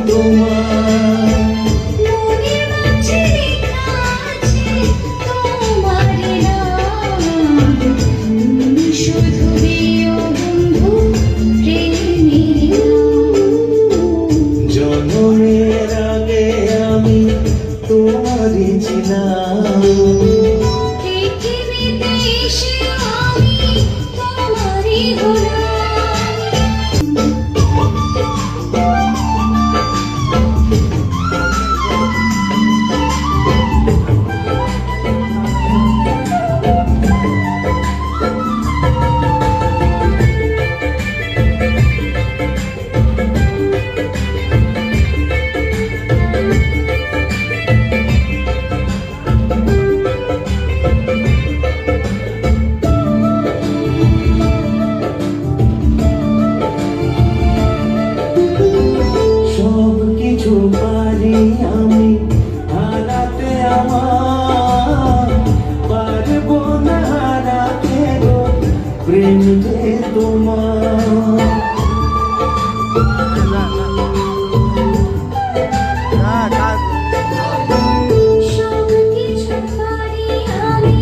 তোমার। মনের মাঝে লেখা আছে তোমার নাম, তুমি শুধু দিও বন্ধু প্রেমের নাম। জন্মের আগে আমি তোমারই ছিলাম, পৃথিবীতে এসে আমি তোমারই হলাম। সব কিছু পারি আমি হারাতে, আমার পারবো না হারাতে গো প্রেম যে তোমার। সব কিছু পারি আমি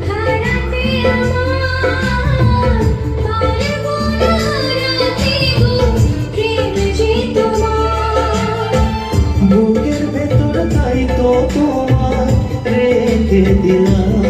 হারাতে, আমার পারবো না হারাতে গো প্রেম যে তোমার। বুকের ভেতর তাই তো তোমার রেখে দিলাম।